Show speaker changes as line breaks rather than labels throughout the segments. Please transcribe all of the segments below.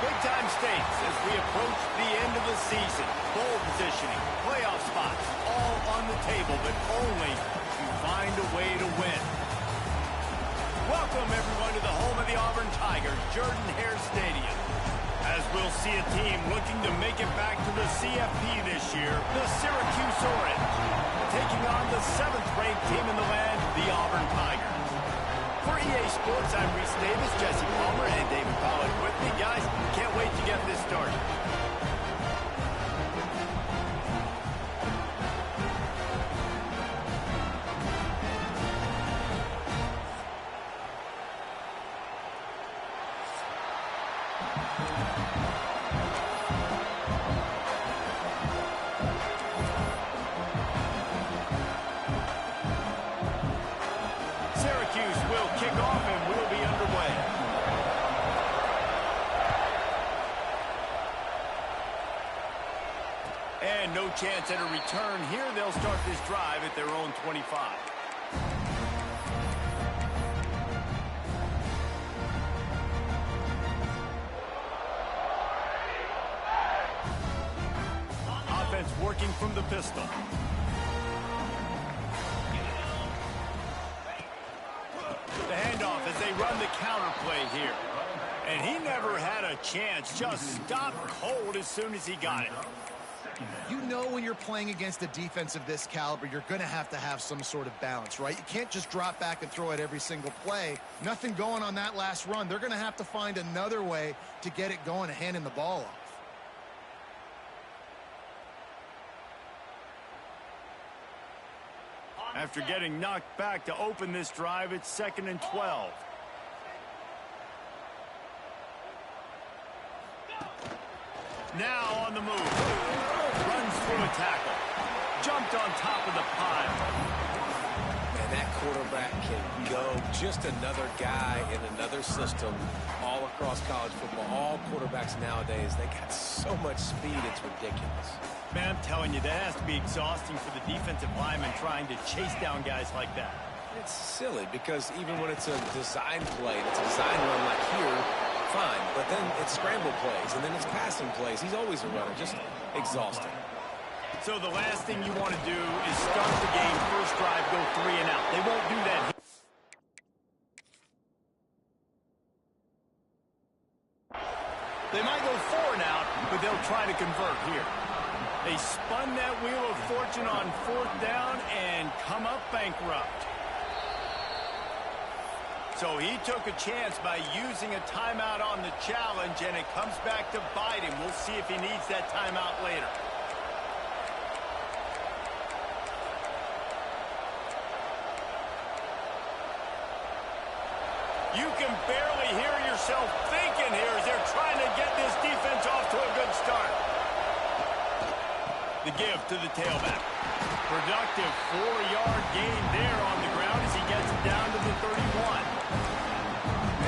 Big-time stakes as we approach the end of the season. Bowl positioning, playoff spots, all on the table, but only to find a way to win. Welcome, everyone, to the home of the Auburn Tigers, Jordan-Hare Stadium. As we'll see a team looking to make it back to the CFP this year, the Syracuse Orange, taking on the 7th-ranked team in the land, the Auburn Tigers. For EA Sports, I'm Reese Davis, Jesse Palmer, and David Pollack with me. Guys, can't wait to get this started. Syracuse will kick off and we'll be underway. And no chance at a return here. They'll start this drive at their own 25. Offense working from the pistol. The handoff as they run the counter play here. And he never had a chance. Just stopped cold as soon as he got it.
You know when you're playing against a defense of this caliber, you're going to have some sort of balance, right? You can't just drop back and throw it every single play. Nothing going on that last run. They're going to have to find another way to get it going and handing the ball off.
After getting knocked back to open this drive, it's 2nd and 12. Now on the move. Runs through a tackle. Jumped on top of the pile.
Man, that quarterback can go. Just another guy in another system all across college football. All quarterbacks nowadays, they got so much speed, it's ridiculous.
Man, I'm telling you, that has to be exhausting for the defensive lineman trying to chase down guys like that.
It's silly because even when it's a design play, it's a design run like here, fine. But then it's scramble plays, and then it's passing plays. He's always a runner, just exhausting.
So the last thing you want to do is start the game, first drive, go 3 and out. They won't do that. They might go 4 and out, but they'll try to convert here. They spun that wheel of fortune on 4th down and come up bankrupt. So he took a chance by using a timeout on the challenge, and it comes back to bite him. We'll see if he needs that timeout later. You can barely hear yourself thinking here as they're trying to get this defense off to a good start. The give to the tailback. Productive 4-yard gain there on the ground as he gets it down to the 31.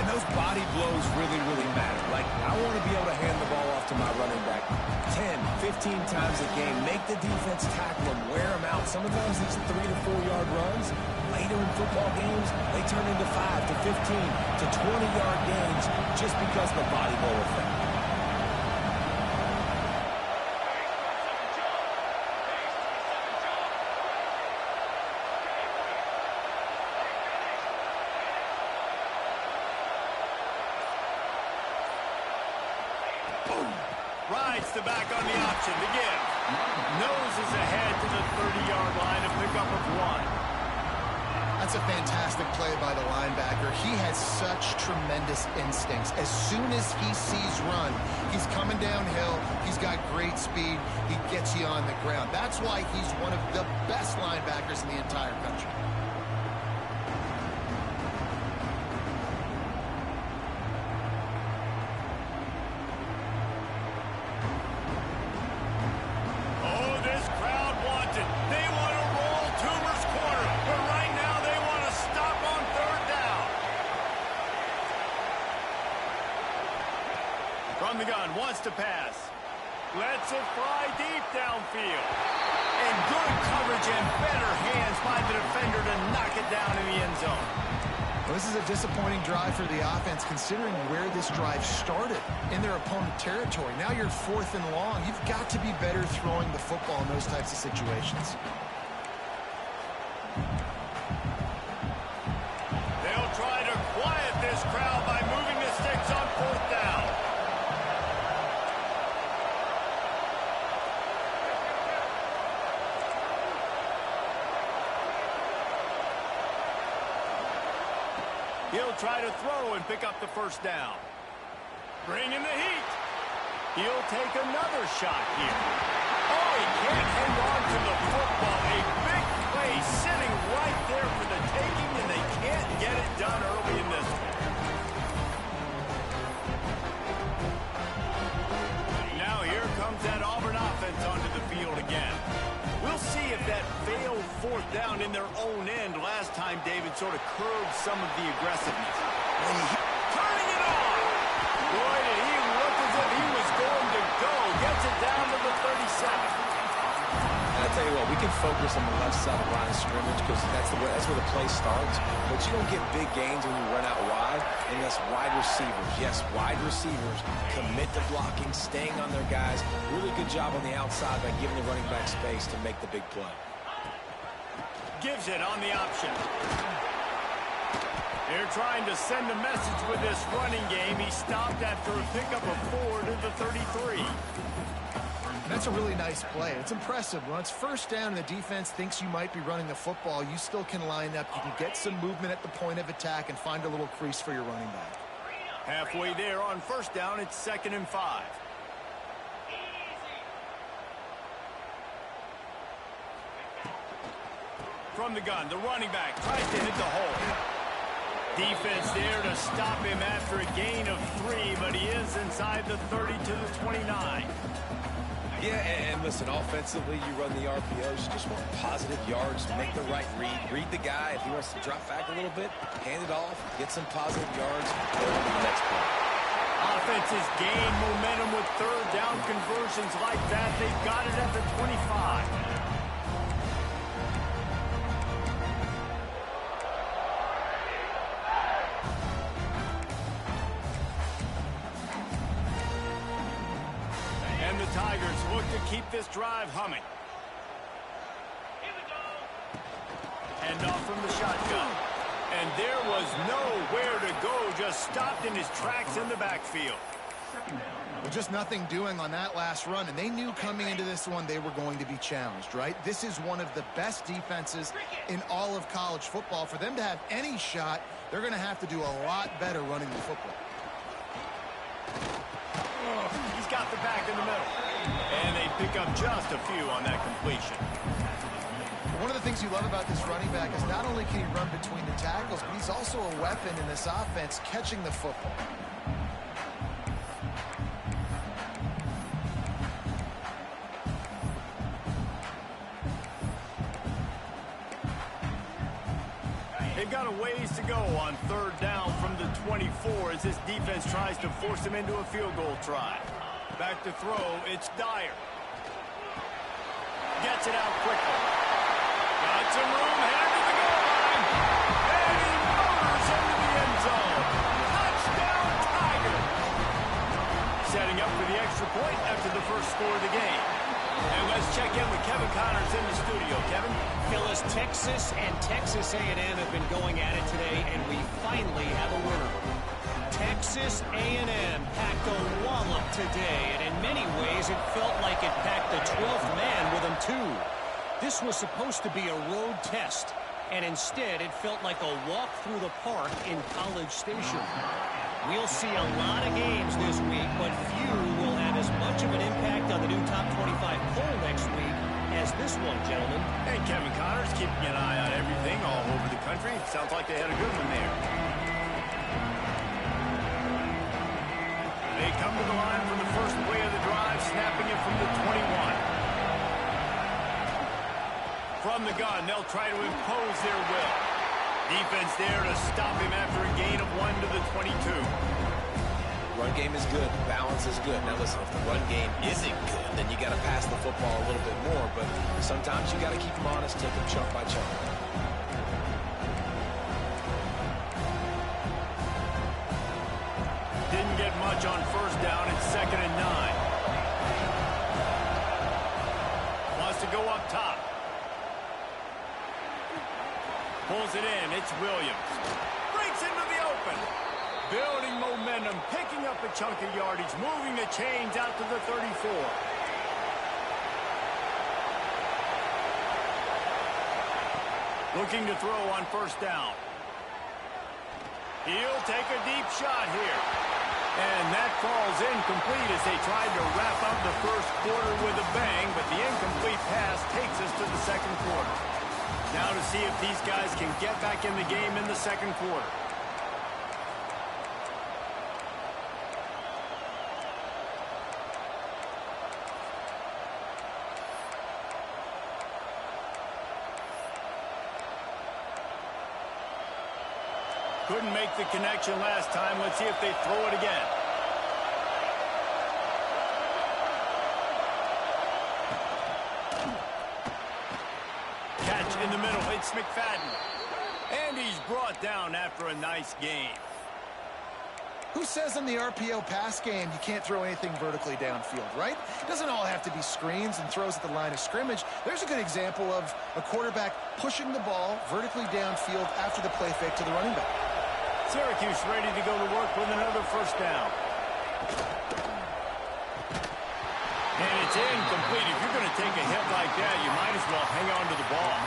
And those body blows really, really matter. Like, I want to be able to hand the ball off to my running back 10, 15 times a game. Make the defense tackle them, wear them out. Sometimes these 3 to 4-yard runs, later in football games, they turn into 5 to 15 to 20-yard gains just because of the body blow effect.
Rides the back on the option. The give. Noses ahead to the 30-yard line, a pickup of 1.
That's a fantastic play by the linebacker. He has such tremendous instincts. As soon as he sees run, he's coming downhill. He's got great speed. He gets you on the ground. That's why he's one of the best linebackers in the entire country.
From the gun, wants to pass. Lets it fly deep downfield. And good coverage and better hands by the defender to knock it down in the end zone.
Well, this is a disappointing drive for the offense considering where this drive started in their opponent territory. Now you're 4th and long. You've got to be better throwing the football in those types of situations.
They'll try to quiet this crowd by moving the sticks on 4th down. He'll try to throw and pick up the 1st down. Bring in the heat. He'll take another shot here. Oh, he can't hang on to the football. A big play sitting right there for the taking, and they can't get it done early in this one. Now here comes that Auburn offense onto the field again. We'll see if that failed 4th down in their own end last time David sort of curbed some of the aggressiveness. Turning it on! Boy, did he look as if he was going to go. Gets it down to the 37.
And I tell you what, we can focus on the left side of the line of scrimmage because that's where the play starts. But you don't get big gains when you run out wide, and that's wide receivers. Yes, wide receivers commit to blocking, staying on their guys. Really good job on the outside by giving the running back space to make the big play.
Gives it on the option. They're trying to send a message with this running game. He stopped after a pickup of 4 to the 33.
That's a really nice play. It's impressive. When it's 1st down and the defense thinks you might be running the football, you still can line up. You can get some movement at the point of attack and find a little crease for your running back.
Halfway there on 1st down, it's 2nd and 5. From the gun, the running back tries to hit the hole. Defense there to stop him after a gain of 3, but he is inside the 30 to the 29.
Yeah, and listen, offensively, you run the RPOs. You just want positive yards, make the right read. Read the guy. If he wants to drop back a little bit, hand it off, get some positive yards, go on to the next play.
Offenses gain momentum with 3rd down conversions like that. They've got it at the 25. And the Tigers look to keep this drive humming. Hand off from the shotgun. And there was nowhere to go, just stopped in his tracks in the backfield.
Well, just nothing doing on that last run, and they knew coming into this one they were going to be challenged, right? This is one of the best defenses in all of college football. For them to have any shot, they're going to have to do a lot better running the football.
He's got the back in the middle. And they pick up just a few on that completion.
One of the things you love about this running back is not only can he run between the tackles, but he's also a weapon in this offense catching the football.
They've got a ways to go on 3rd down from the 24 as this defense tries to force him into a field goal try. Back to throw, it's Dyer. Gets it out quickly. Got some room, headed to the goal line. And he motors into the end zone. Touchdown, Tiger. Setting up for the extra point after the first score of the game. And let's check in with Kevin Connors in the studio. Kevin?
Phyllis, Texas and Texas A&M have been going at it today, and we finally have a winner. Texas A&M packed a wallop today, and in many ways it felt like it packed the 12th man with them too. This was supposed to be a road test, and instead it felt like a walk through the park in College Station. We'll see a lot of games this week, but few will have as much of an impact on the new top 25 poll next week as this one, gentlemen.
Hey, Kevin Connors keeping an eye on everything all over the country. Sounds like they had a good one there. They come to the line for the first play of the drive, snapping it from the 21. From the gun, they'll try to impose their will. Defense there to stop him after a gain of 1 to the 22.
Run game is good. Balance is good. Now listen, if the run game isn't good, then you got to pass the football a little bit more. But sometimes you got to keep them honest, take them chunk by chunk.
Pulls it in. It's Williams. Breaks into the open. Building momentum, picking up a chunk of yardage, moving the chains out to the 34. Looking to throw on first down. He'll take a deep shot here. And that falls incomplete as they tried to wrap up the first quarter with a bang, but the incomplete pass takes us to the second quarter. Now to see if these guys can get back in the game in the second quarter. Couldn't make the connection last time. Let's see if they throw it again. Catch in the middle. It's McFadden. And he's brought down after a nice gain.
Who says in the RPO pass game you can't throw anything vertically downfield, right? It doesn't all have to be screens and throws at the line of scrimmage. There's a good example of a quarterback pushing the ball vertically downfield after the play fake to the running back.
Syracuse ready to go to work with another first down. And it's incomplete. If you're going to take a hit like that, you might as well hang on to the ball.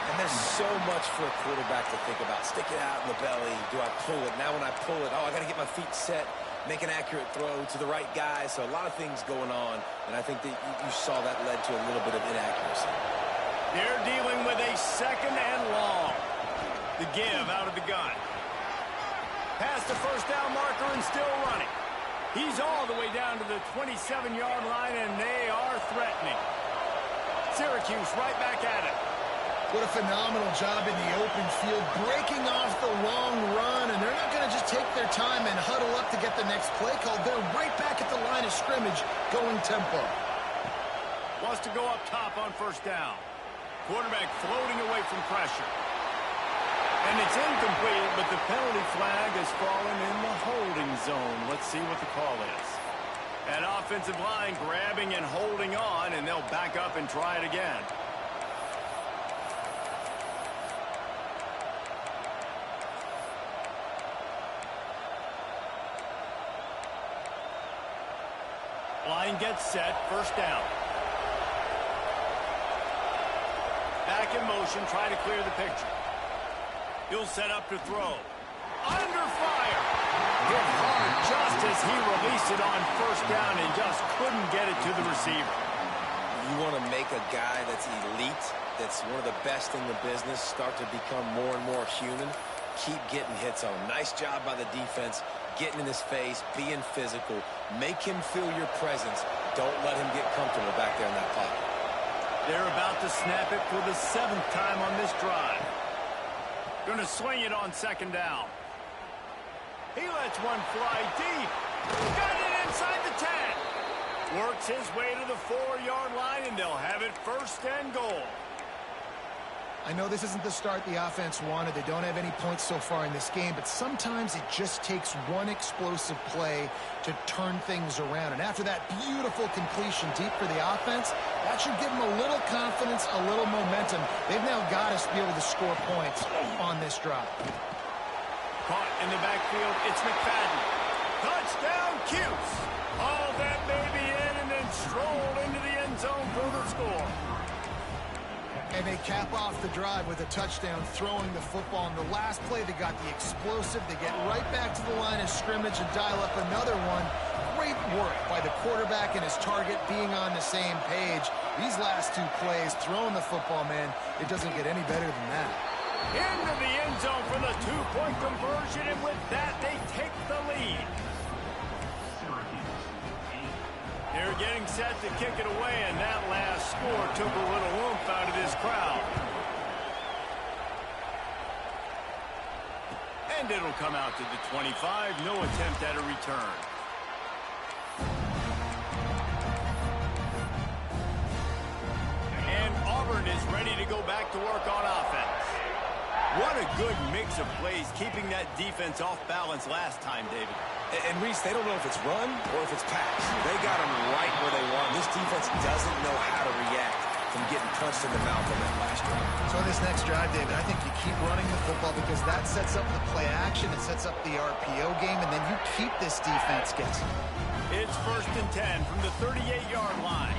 And there's so much for a quarterback to think about. Stick it out in the belly. Do I pull it? Now when I pull it, I got to get my feet set, make an accurate throw to the right guy. So a lot of things going on, and I think that you saw that led to a little bit of inaccuracy.
They're dealing with a second and long. The give out of the gun. Past the first down marker and still running. He's all the way down to the 27-yard line, and they are threatening. Syracuse right back at it.
What a phenomenal job in the open field, breaking off the long run, and they're not going to just take their time and huddle up to get the next play called. They're right back at the line of scrimmage, going tempo.
Wants to go up top on first down. Quarterback floating away from pressure. And it's incomplete, but the penalty flag has fallen in the holding zone. Let's see what the call is. That offensive line grabbing and holding on, and they'll back up and try it again. Line gets set, first down. Back in motion, try to clear the picture. He'll set up to throw. Under fire. Hit hard just as he released it on first down and just couldn't get it to the receiver.
You want to make a guy that's elite, that's one of the best in the business, start to become more and more human. Keep getting hits on him. Nice job by the defense, getting in his face, being physical. Make him feel your presence. Don't let him get comfortable back there in that pocket.
They're about to snap it for the 7th time on this drive. Going to swing it on second down. He lets one fly deep. Got it inside the 10. Works his way to the 4-yard line, and they'll have it first and goal.
I know this isn't the start the offense wanted. They don't have any points so far in this game, but sometimes it just takes one explosive play to turn things around. And after that beautiful completion deep for the offense, that should give them a little confidence, a little momentum. They've now got to be able to score points on this drive.
Caught in the backfield, it's McFadden. Touchdown, Cuse. All that baby in and then strolled into the end zone for the score.
And they cap off the drive with a touchdown, throwing the football. In the last play, they got the explosive. They get right back to the line of scrimmage and dial up another one. Great work by the quarterback and his target being on the same page. These last two plays, throwing the football, man, it doesn't get any better than that.
Into the end zone for the two-point conversion, and with that, they take the lead. They're getting set to kick it away, and that last score took a little oomph out of this crowd. And it'll come out to the 25. No attempt at a return. And Auburn is ready to go back to work on offense. What a good mix of plays, keeping that defense off balance last time, David.
And Reese, they don't know if it's run or if it's pass. They got them right where they want. This defense doesn't know how to react. from getting punched in the mouth on that last drive.
So on this next drive, David, I think you keep running the football because that sets up the play action, it sets up the RPO game, and then you keep this defense guessing.
It's 1st and 10 from the 38-yard line.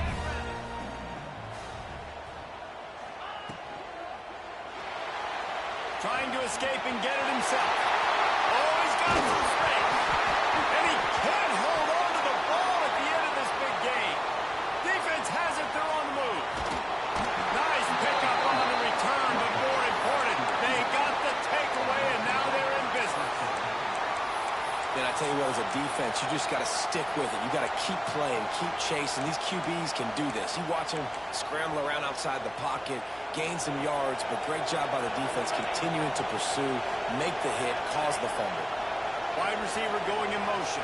Trying to escape and get it himself. Oh, he's got some space. And he can't hold on to the ball at the end of this big game. Defense has it. They're on the move. Nice pickup on the return, but more important, they got the takeaway, and now they're in business.
And I tell you what, as a defense, you just got to stick with it. You got to keep playing, keep chasing. These QBs can do this. You watch them scramble around outside the pocket, gain some yards, but great job by the defense continuing to pursue, make the hit, cause the fumble.
Wide receiver going in motion.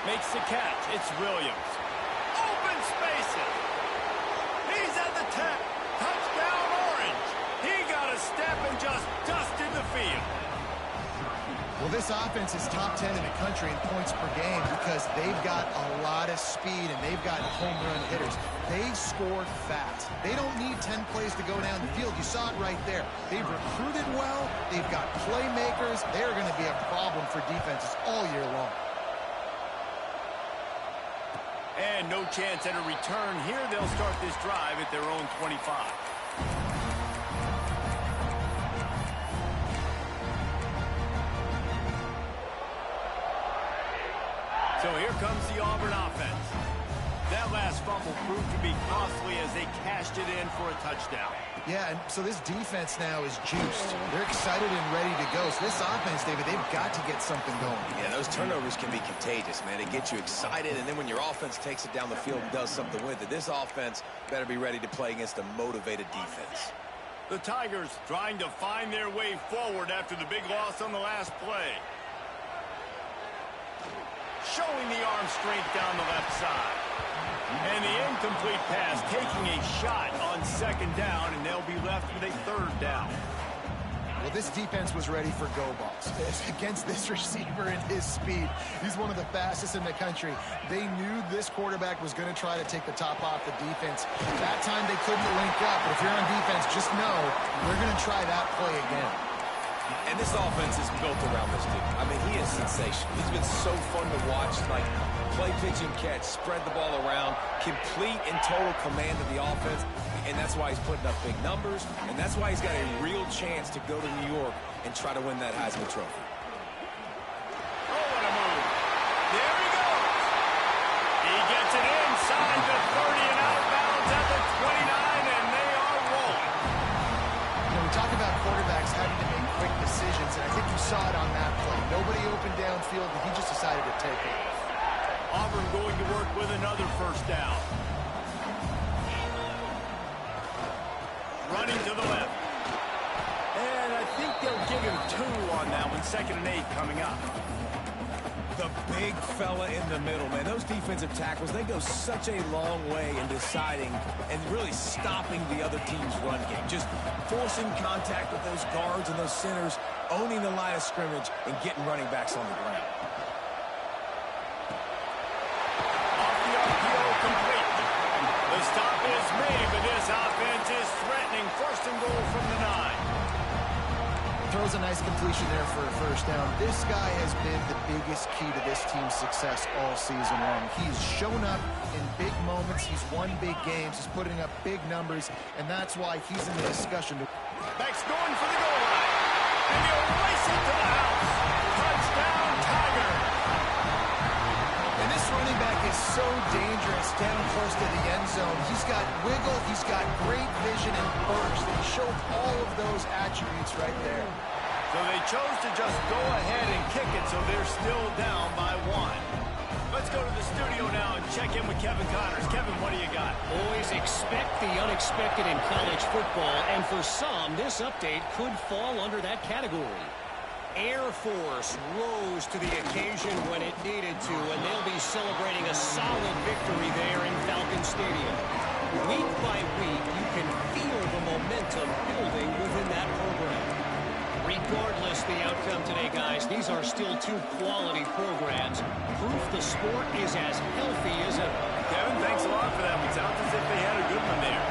Makes the catch. It's Williams. Open spaces. He's at the 10. Touchdown, Orange. He got a step and just dusted the field.
Well, this offense is top 10 in the country in points per game because they've got a lot of speed and they've got home run hitters. They score fast. They don't need 10 plays to go down the field. You saw it right there. They've recruited well. They've got playmakers. They're going to be a problem for defenses all year long.
And no chance at a return here. They'll start this drive at their own 25. So here comes the Auburn offense. That last fumble proved to be costly as they cashed it in for a touchdown.
Yeah, and so this defense now is juiced. They're excited and ready to go. So this offense, David, they've got to get something going.
Yeah, those turnovers can be contagious, man. They get you excited, and then when your offense takes it down the field and does something with it, this offense better be ready to play against a motivated defense.
The Tigers trying to find their way forward after the big loss on the last play. Showing the arm strength down the left side. And the incomplete pass taking a shot on 2nd down, and they'll be left with a 3rd down.
Well, this defense was ready for go balls. Against this receiver and his speed, he's one of the fastest in the country. They knew this quarterback was going to try to take the top off the defense. That time they couldn't link up, but if you're on defense, just know they're going to try that play again.
And this offense is built around this dude. I mean, he is sensational. He's been so fun to watch, like play, pitch, and catch, spread the ball around, complete and total command of the offense, and that's why he's putting up big numbers, and that's why he's got a real chance to go to New York and try to win that Heisman Trophy.
Oh, what a move. There he goes. He gets it inside the 30 and out of bounds at the 29, and they are rolling.
You know, we talk about quarterbacks having to make quick decisions, and I think you saw it on that play. Nobody opened downfield, and he just decided to take it.
Auburn going to work with another 1st down. Running to the left. And I think they'll give him 2 on that one. 2nd and 8 coming up.
The big fella in the middle, man. Those defensive tackles, they go such a long way in deciding and really stopping the other team's run game. Just forcing contact with those guards and those centers, owning the line of scrimmage, and getting running backs on the ground.
Off the RPO complete. The stop is made, but this offense is threatening. 1st and goal from the 9.
Throws a nice completion there for a 1st down. This guy has been the biggest key to this team's success all season long. He's shown up in big moments. He's won big games. He's putting up big numbers, and that's why he's in the discussion.
Beck's going for the goal line. And he'll race it to the house. Touchdown, Tiger.
And this running back is so dangerous down close to the end zone. He's got wiggle, he's got great vision and burst. He showed all of those attributes right there.
So they chose to just go ahead and kick it, so they're still down by 1. Let's go to the studio now and check in with Kevin Connors. Kevin, what do you got?
Always expect the unexpected in college football, and for some, this update could fall under that category. Air Force rose to the occasion when it needed to, and they'll be celebrating a solid victory there in Falcon Stadium. Week by week, you can feel the momentum building within that program. Regardless the outcome today, guys, these are still two quality programs. Proof the sport is as healthy as ever.
Kevin, thanks a lot for that. It sounds as if they had a good one there.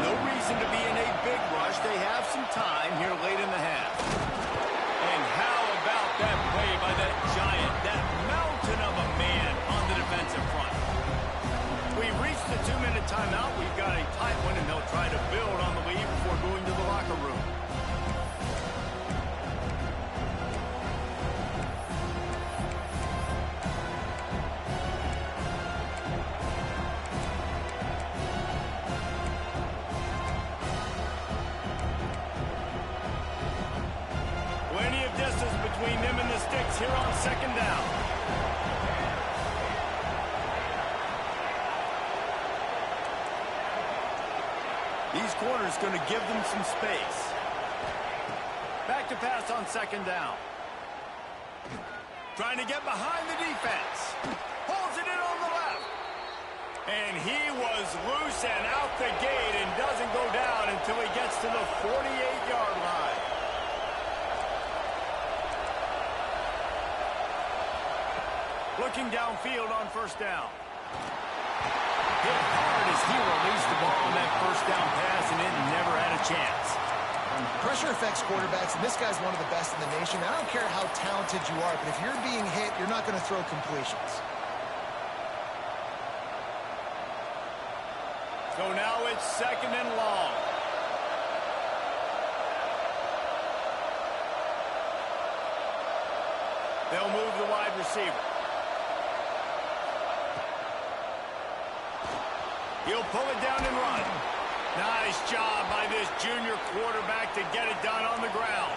No reason to be in a big rush. They have some time here late in the half. And how about that play by that giant, that mountain of a man on the defensive front? We've reached the 2-minute timeout. We've got a tight one, and they'll try to build on the lead before going to the locker room. Plenty of distance between them and the sticks here on second down. These corners going to give them some space. Back to pass on second down. Trying to get behind the defense. Pulls it in on the left. And he was loose and out the gate and doesn't go down until he gets to the 48-yard line. Looking downfield on first down. Hit hard as he released the ball on that first down pass, and it never had a chance.
Pressure affects quarterbacks, and this guy's one of the best in the nation. I don't care how talented you are, but if you're being hit, you're not going to throw completions.
So now it's second and long. They'll move the wide receiver. He'll pull it down and run. Nice job by this junior quarterback to get it done on the ground.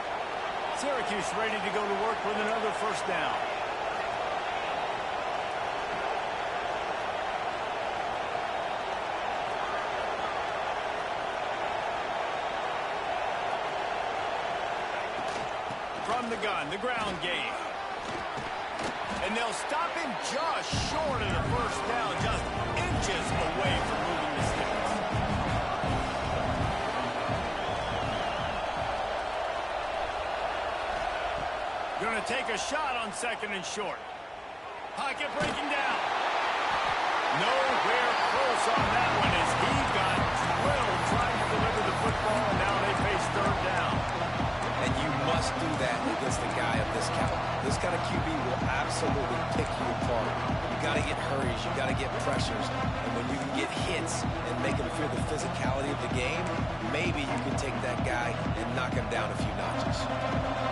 Syracuse ready to go to work with another first down. From the gun, the ground game. And they'll stop him just short of the first down, just inches away from moving the sticks. Going to take a shot on second and short. Pocket breaking down. Nowhere close on that one as he got drilled trying to deliver the football, and now they face third down.
And you must do that against a guy of this caliber. This kind of QB will absolutely pick you apart. You got to get hurries. You got to get pressures. And when you can get hits and make him feel the physicality of the game, maybe you can take that guy and knock him down a few notches.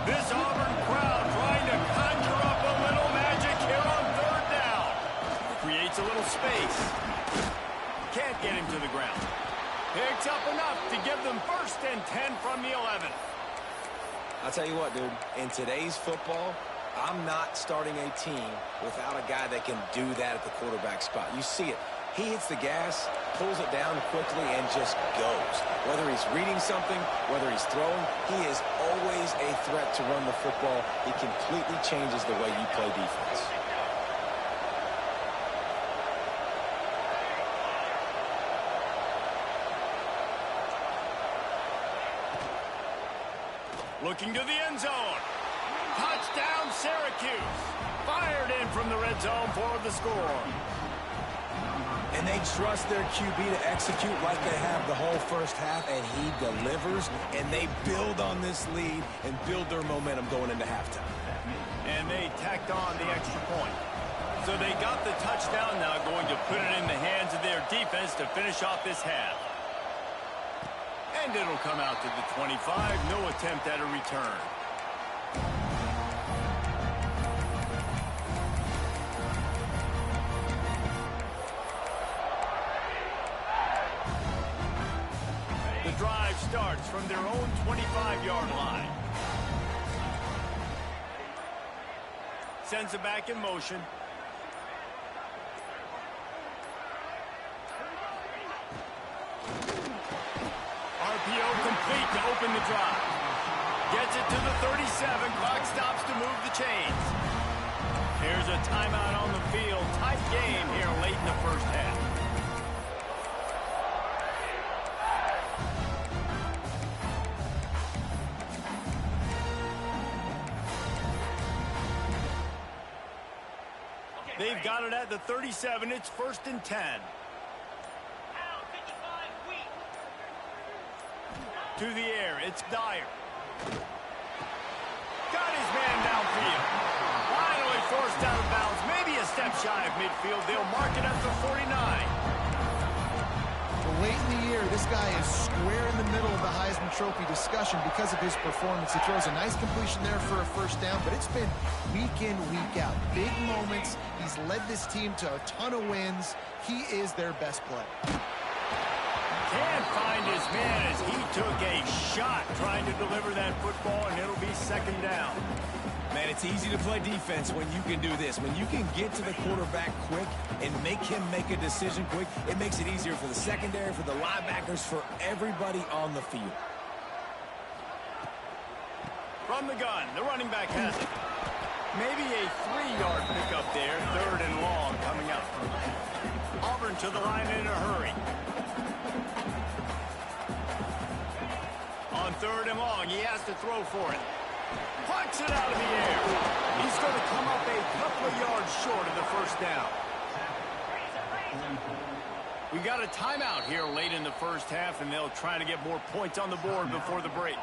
This Auburn crowd trying to conjure up a little magic here on third down. Creates a little space. Can't get him to the ground. Picks up enough to give them first and 10 from the 11.
I'll tell you what, dude, in today's football, I'm not starting a team without a guy that can do that at the quarterback spot. You see it. He hits the gas, pulls it down quickly, and just goes. Whether he's reading something, whether he's throwing, he is always a threat to run the football. He completely changes the way you play defense.
Looking to the end zone. Touchdown, Syracuse. Fired in from the red zone for the score.
And they trust their QB to execute like they have the whole first half, and he delivers, and they build on this lead and build their momentum going into halftime.
And they tacked on the extra point. So they got the touchdown, now going to put it in the hands of their defense to finish off this half. And it'll come out to the 25. No attempt at a return. The drive starts from their own 25-yard line. Sends it back in motion. RPO complete to open the drive. Gets it to the 37. Clock stops to move the chains. Here's a timeout on the field. Tight game here late in the first half. They've got it at the 37. It's 1st and 10. To the air, it's Dyer. Got his man downfield. Finally forced out of bounds. Maybe a step shy of midfield. They'll mark it at the 49.
Well, late in the year, this guy is square in the middle of the Heisman Trophy discussion because of his performance. He throws a nice completion there for a first down, but it's been week in, week out. Big moments. He's led this team to a ton of wins. He is their best player.
Can't find his man as he took a shot trying to deliver that football, and it'll be 2nd down.
Man, it's easy to play defense when you can do this. When you can get to the quarterback quick and make him make a decision quick, it makes it easier for the secondary, for the linebackers, for everybody on the field.
From the gun, the running back has it. Maybe a 3-yard pickup there, 3rd and long coming up. Auburn to the line in a hurry. On 3rd and long, he has to throw for it. Plucks it out of the air. He's going to come up a couple of yards short of the 1st down. We got a timeout here late in the 1st half, and they'll try to get more points on the board before the break.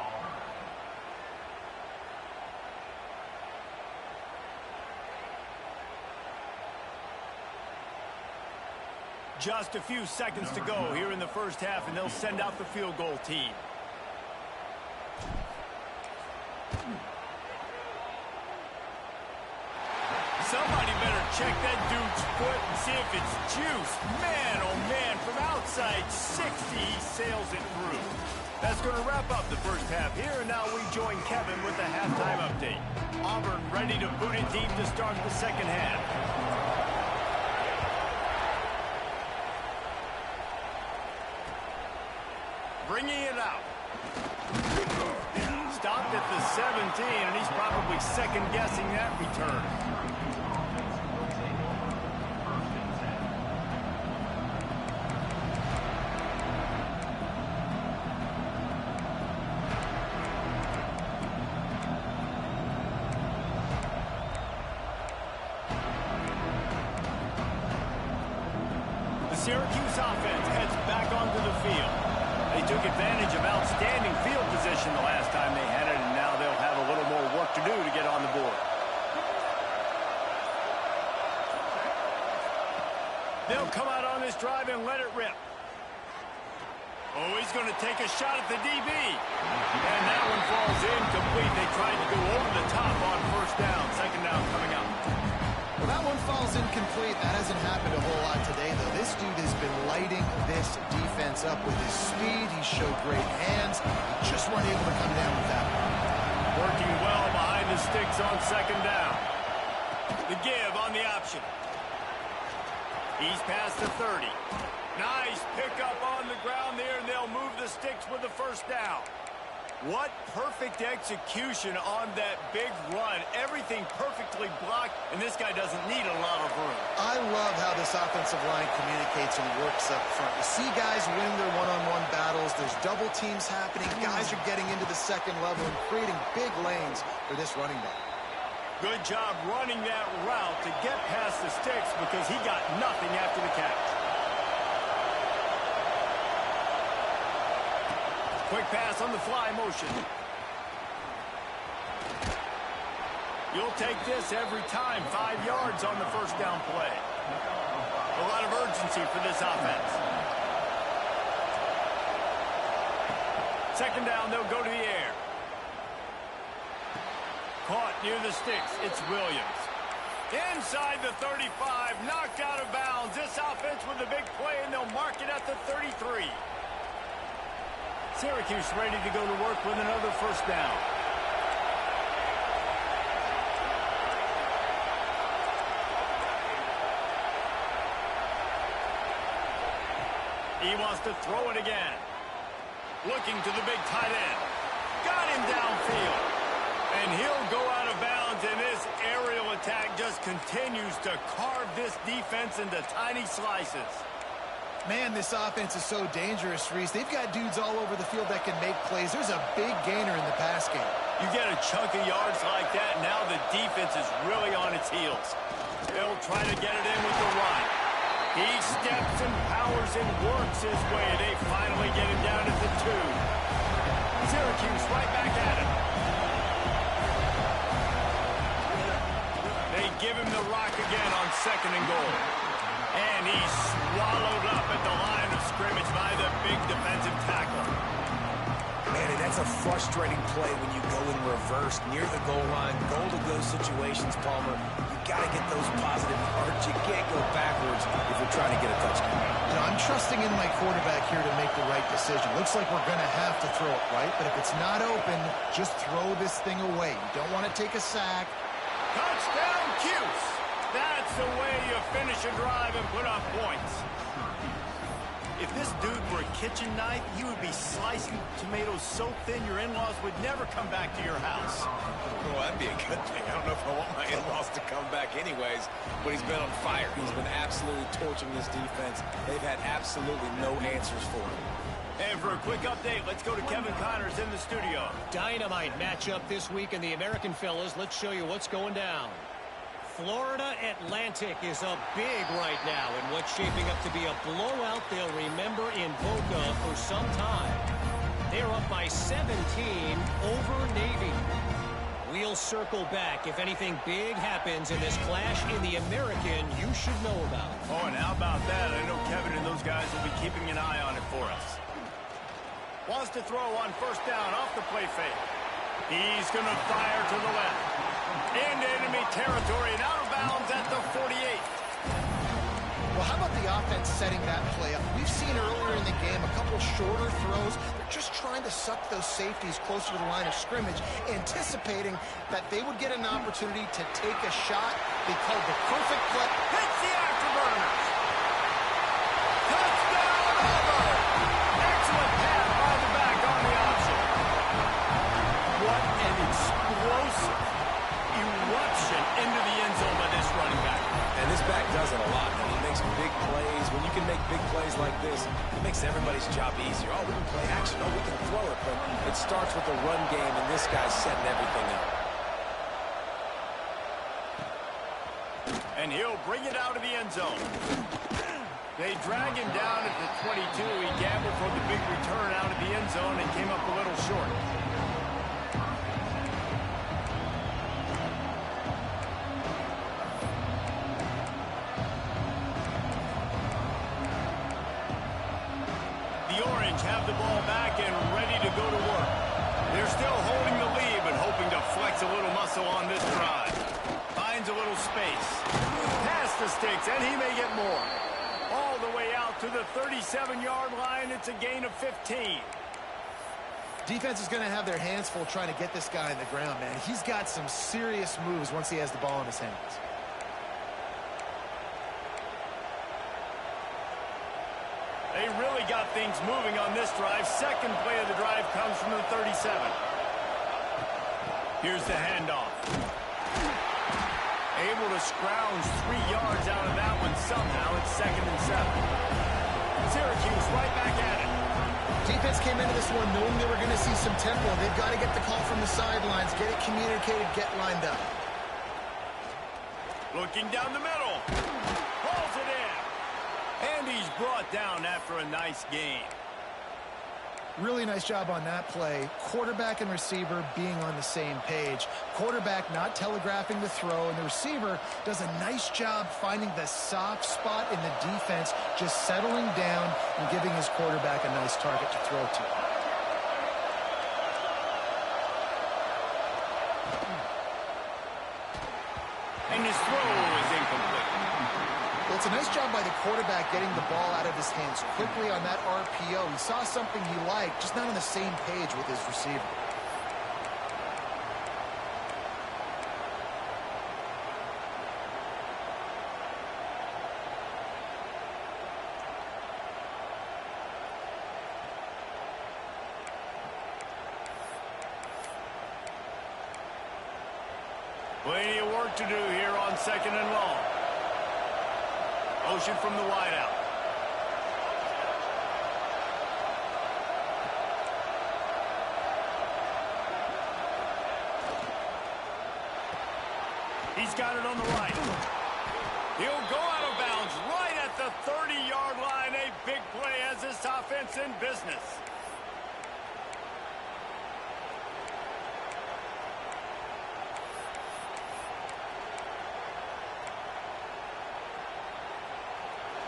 Just a few seconds to go here in the 1st half, and they'll send out the field goal team. Somebody better check that dude's foot and see if it's juice. Man, oh man, from outside 60, he sails it through. That's going to wrap up the 1st half here, and now we join Kevin with the halftime update. Auburn ready to boot it deep to start the 2nd half. Bringing it out. Stopped at the 17, and he's probably second-guessing that return. The Syracuse offense heads back onto the field. They took advantage of outstanding field position the last time they had it, and now they'll have a little more work to do to get on the board. They'll come out on this drive and let it rip. Oh, he's going to take a shot at the DB. And that one falls incomplete. They tried to go over the top on 1st down. 2nd down coming up.
Well, that one falls incomplete. That hasn't happened a whole lot today, though. This dude has been lighting this defense up with his speed. He showed great hands. Just weren't able to come down with that one.
Working well behind the sticks on 2nd down. The give on the option. He's past the 30. Nice pickup on the ground there, and they'll move the sticks with the 1st down. What perfect execution on that big run. Everything perfectly blocked, and this guy doesn't need a lot of room.
I love how this offensive line communicates and works up front. You see guys winning their one-on-one battles. There's double teams happening. Guys are getting into the 2nd level and creating big lanes for this running back.
Good job running that route to get past the sticks because he got nothing after the catch. Quick pass on the fly motion. You'll take this every time. 5 yards on the 1st down play. A lot of urgency for this offense. 2nd down, they'll go to the air. Caught near the sticks. It's Williams. Inside the 35, knocked out of bounds. This offense with a big play, and they'll mark it at the 33. Syracuse ready to go to work with another 1st down. He wants to throw it again. Looking to the big tight end. Got him downfield. And he'll go out of bounds, and this aerial attack just continues to carve this defense into tiny slices.
Man, this offense is so dangerous, Reese. They've got dudes all over the field that can make plays. There's a big gainer in the pass game.
You get a chunk of yards like that, now the defense is really on its heels. They'll try to get it in with the run. He steps and powers and works his way. They finally get him down at the 2. Syracuse right back at him. They give him the rock again on 2nd and goal. And he's swallowed up at the line of scrimmage by the big defensive tackle.
Man, and that's a frustrating play when you go in reverse near the goal line. Goal-to-go situations, Palmer. You got to get those positive yards. You can't go backwards if you're trying to get a touchdown.
You know, I'm trusting in my quarterback here to make the right decision. Looks like we're going to have to throw it, right? But if it's not open, just throw this thing away. You don't want to take a sack.
Touchdown, Cuse! That's the way you finish a drive and put up points. If this dude were a kitchen knife, he would be slicing tomatoes so thin your in-laws would never come back to your house.
Well, that'd be a good thing. I don't know if I want my in-laws to come back anyways, but he's been on fire. He's been absolutely torching this defense. They've had absolutely no answers for him.
And for a quick update, let's go to Kevin Connors in the studio.
Dynamite matchup this week in the American, fellas. Let's show you what's going down. Florida Atlantic is up big right now in what's shaping up to be a blowout they'll remember in Boca for some time. They're up by 17 over Navy. We'll circle back if anything big happens in this clash in the American you should know about.
Oh, and how about that? I know Kevin and those guys will be keeping an eye on it for us. Wants to throw on 1st down off the play fake. He's going to fire to the left. Into enemy territory and out of bounds at the 48.
Well, how about the offense setting that play up? We've seen earlier in the game a couple shorter throws. They're just trying to suck those safeties closer to the line of scrimmage, anticipating that they would get an opportunity to take a shot. They called the perfect play.
Hits the afterburners. Touchdown, Auburn. Excellent pass by the back on the option. What an explosive eruption into the end zone by this running back.
And this back does it a lot. And he makes big plays. When you can make big plays like this, it makes everybody's job easier. Oh, we can play action. Oh, we can throw it. But it starts with the run game, and this guy's setting everything up.
And he'll bring it out of the end zone. They drag him down at the 22. He gambled for the big return out of the end zone and came up a little short. The Orange have the ball back and ready to go to work. They're still holding the lead, but hoping to flex a little muscle on this drive. Finds a little space. Past the sticks, and he may get more. All the way out to the 37-yard line. It's a gain of 15.
Defense is going to have their hands full trying to get this guy on the ground, man. He's got some serious moves once he has the ball in his hands.
They really got things moving on this drive. Second play of the drive comes from the 37. Here's the handoff. Able to scrounge 3 yards out of that one somehow. It's 2nd and 7. Syracuse right back at it.
Defense came into this one knowing they were going to see some tempo. They've got to get the call from the sidelines, get it communicated, get lined up.
Looking down the middle. Pulls it in. And he's brought down after a nice game.
Really nice job on that play. Quarterback and receiver being on the same page. Quarterback not telegraphing the throw, and the receiver does a nice job finding the soft spot in the defense, just settling down and giving his quarterback a nice target to throw to.
And his throw is incomplete.
Well, it's a nice job by the quarterback getting the ball out of his hands quickly on that RPO. He saw something he liked, just not on the same page with his receiver.
Plenty of work to do here on 2nd and long. Motion from the wideout. He's got it on the right. He'll go out of bounds right at the 30-yard line. A big play as this offense in business.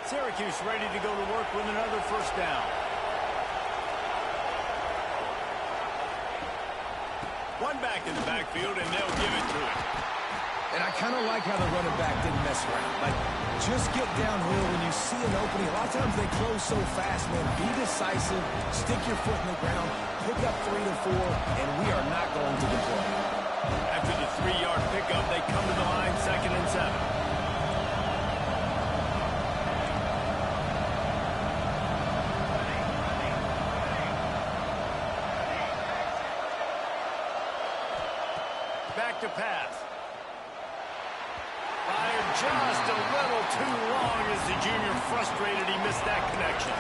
Syracuse ready to go to work with another first down. One back in the backfield, and they'll give it to him.
And I kind of like how the running back didn't mess around. Like, just get downhill when you see an opening. A lot of times they close so fast, man. Be decisive, stick your foot in the ground, pick up 3 to 4, and we are not going to complain.
After the 3-yard pickup, they come to the line, 2nd and 7. Back to pass. Fired just a little too long as the junior frustrated he missed that connection.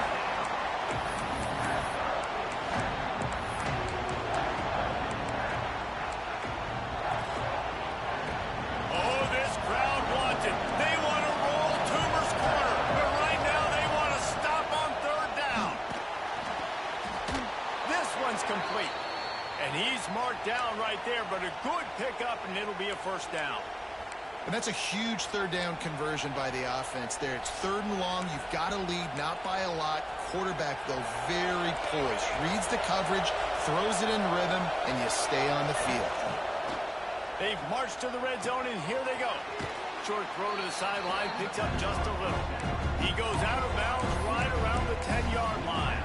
Oh, this crowd wants it. They want to roll Toomer's corner, but right now they want to stop on 3rd down. This one's complete. And he's marked down right there, but a good pickup, and it'll be a first down.
And that's a huge 3rd down conversion by the offense there. It's 3rd and long. You've got to lead, not by a lot. Quarterback, though, very poised. Reads the coverage, throws it in rhythm, and you stay on the field.
They've marched to the red zone, and here they go. Short throw to the sideline, picks up just a little. He goes out of bounds right around the 10-yard line.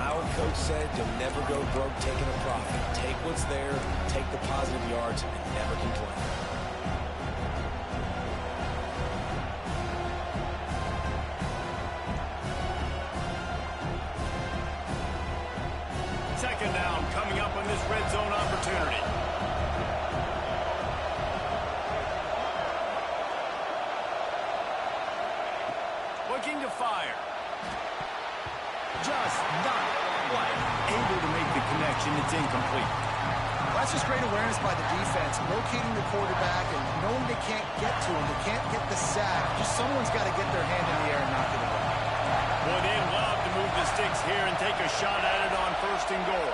Our coach said you'll never go broke taking a profit. Take what's there, take the positive yards, and never complain.
Second down coming up on this red zone opportunity. Looking to fire. Just not quite able to make the connection. It's incomplete.
That's just great awareness by the defense, locating the quarterback and knowing they can't get to him. They can't get the sack. Just someone's got to get their hand in the air and knock it away.
Boy, they'd love to move the sticks here and take a shot at it on 1st and goal.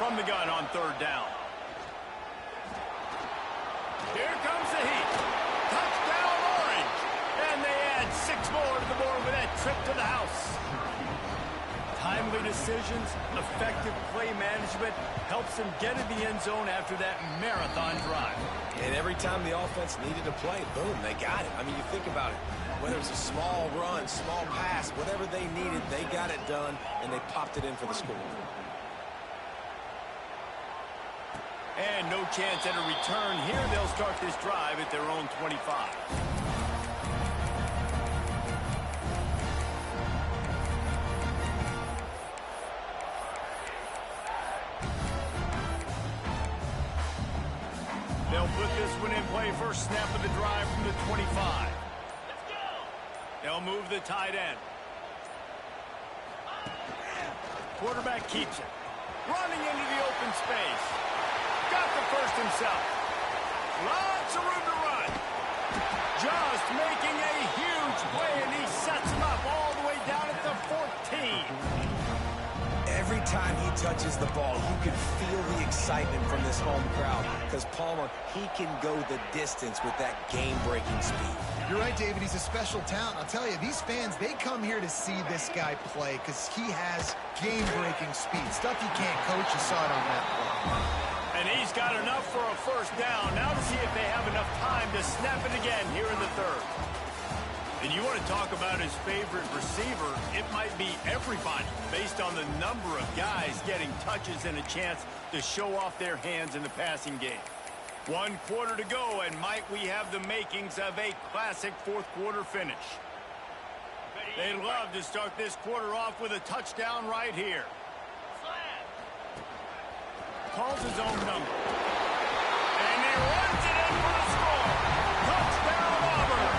From the gun on 3rd down. Here comes the heat. Touchdown, Orange. And they add 6 more to the board with that trip to the house. Timely decisions, effective play management helps them get in the end zone after that marathon drive.
And every time the offense needed to play, boom, they got it. I mean, you think about it. Whether it's a small run, small pass, whatever they needed, they got it done, and they popped it in for the score.
And no chance at a return here. They'll start this drive at their own 25. They'll put this one in play. First snap of the drive from the 25. They'll move the tight end. Quarterback keeps it. Running into the open space. Got the first himself. Lots of room to run. Just making a huge play, and he sets him up all the way down at the 14.
Every time he touches the ball, you can feel the excitement from this home crowd because Palmer, he can go the distance with that game-breaking speed.
You're right, David. He's a special talent. I'll tell you, these fans, they come here to see this guy play because he has game-breaking speed. Stuff you can't coach. You saw it on that play.
And he's got enough for a first down. Now to see if they have enough time to snap it again here in the 3rd. And you want to talk about his favorite receiver, it might be everybody based on the number of guys getting touches and a chance to show off their hands in the passing game. 1 quarter to go, and might we have the makings of a classic 4th quarter finish. They'd love to start this quarter off with a touchdown right here. Calls his own number. And he runs it in for the score. Touchdown, Auburn.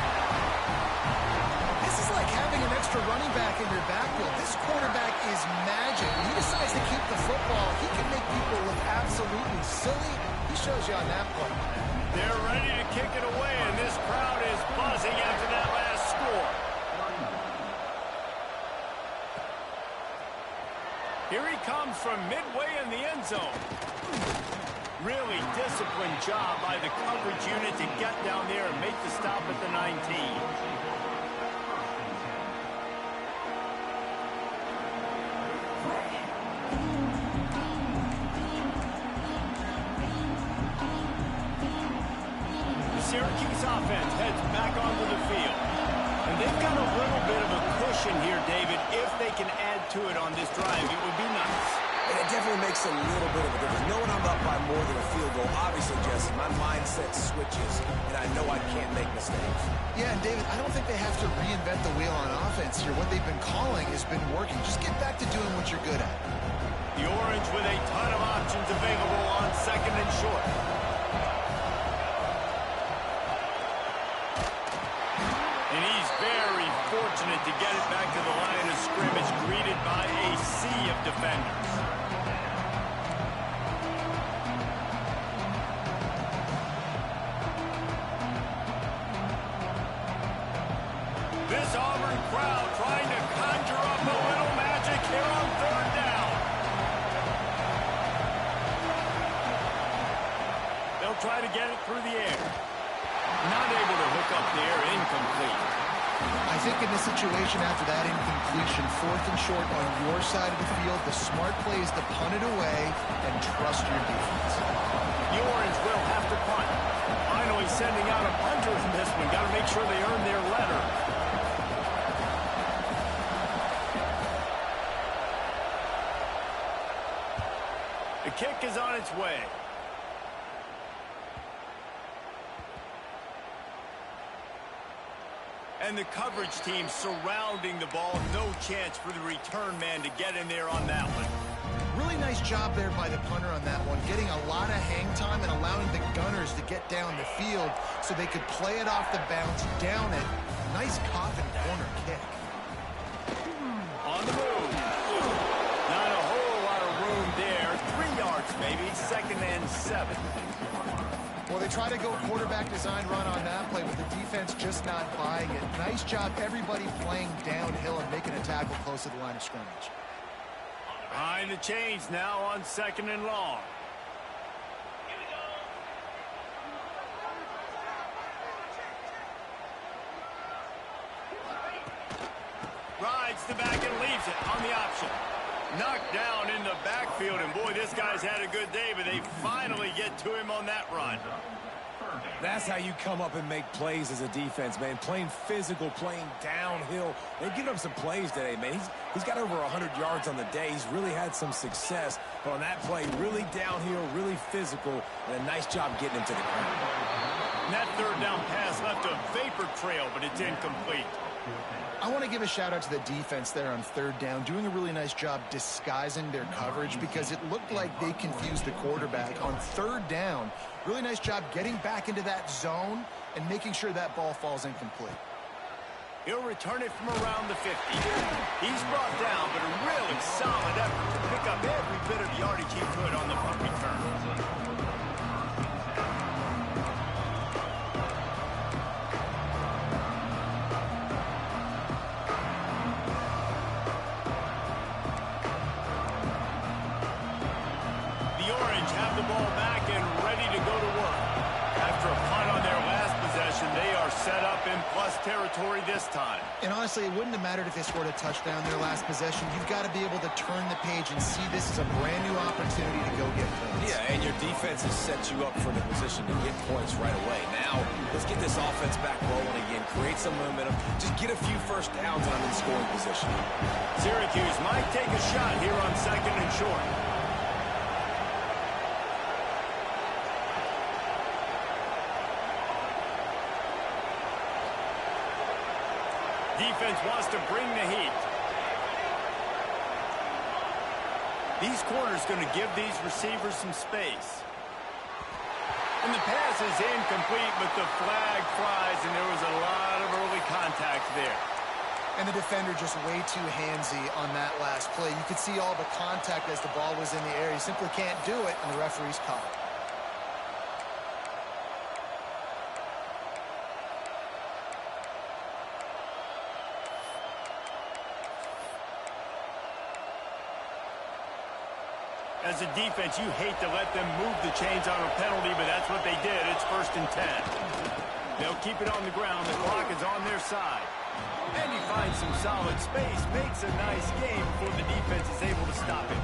This is like having an extra running back in your backfield. This quarterback is magic. When he decides to keep the football, he can make people look absolutely silly. He shows you on that play.
They're ready to kick it away, and this crowd is buzzing after that last score. Here he comes from midway in the end zone. Really disciplined job by the coverage unit to get down there and make the stop at the 19. Syracuse offense heads back onto the field. And they've got a little bit of a cushion here, David. If they can add to it on this drive, it would be nice.
And it definitely makes a little bit of a difference. Knowing I'm up by more than a field goal, obviously, Jesse, my mindset switches, and I know I can't make mistakes.
Yeah, and David, I don't think they have to reinvent the wheel on offense here. What they've been calling has been working. Just get back to doing what you're good at.
The Orange with a ton of options available on second and short. And he's very fortunate to get it back to the line of scrimmage, greeted by a sea of defenders. This Auburn crowd trying to conjure up a little magic here on third down. They'll try to get it through the air. Not able to hook up there, incomplete.
I think in this situation after that incompletion, fourth and short on your side of the field, the smart play is to punt it away and trust your defense.
The Orange will have to punt. Finally sending out a punter in this one. Got to make sure they earn their letter. The kick is on its way. And the coverage team surrounding the ball. No chance for the return man to get in there on that one.
Really nice job there by the punter on that one, getting a lot of hang time and allowing the gunners to get down the field so they could play it off the bounce, down it. Nice coffin corner kick.
On the move. Not a whole lot of room there. 3 yards maybe, second and 7.
Well, they try to go quarterback design run on that play, but the defense just not buying it. Nice job, everybody playing downhill and making a tackle close to the line of scrimmage.
Behind the chains now on second and long. Rides the back and leaves it on the option. Knocked down in the backfield, and boy, this guy's had a good day, but they finally get to him on that run.
That's how you come up and make plays as a defense, man. Playing physical, playing downhill. They've given up some plays today, man. He's got over 100 yards on the day. He's really had some success. But on that play, really downhill, really physical, and a nice job getting him to the ground.
And that third down pass left a vapor trail, but it's incomplete.
I want to give a shout out to the defense there on third down, doing a really nice job disguising their coverage because it looked like they confused the quarterback on third down. Really nice job getting back into that zone and making sure that ball falls incomplete.
He'll return it from around the 50. He's brought down, but a really solid effort to pick up every bit of yardage he could on the punt return. The Orange have the ball back and ready to go to work. After a punt on their last possession, they are set up in plus territory this time.
And honestly, it wouldn't have mattered if they scored a touchdown their last possession. You've got to be able to turn the page and see this as a brand new opportunity to go get points.
Yeah, and your defense has set you up for the position to get points right away. Now, let's get this offense back rolling again, create some momentum, just get a few first downs and I'm in scoring position.
Syracuse might take a shot here on second and short. Defense wants to bring the heat. These corners going to give these receivers some space. And the pass is incomplete, but the flag flies, and there was a lot of early contact there.
And the defender just way too handsy on that last play. You could see all the contact as the ball was in the air. He simply can't do it, and the referee's caught it.
As a defense, you hate to let them move the chains on a penalty, but that's what they did. It's 1st and 10. They'll keep it on the ground. The clock is on their side. And he finds some solid space, makes a nice game before the defense is able to stop him.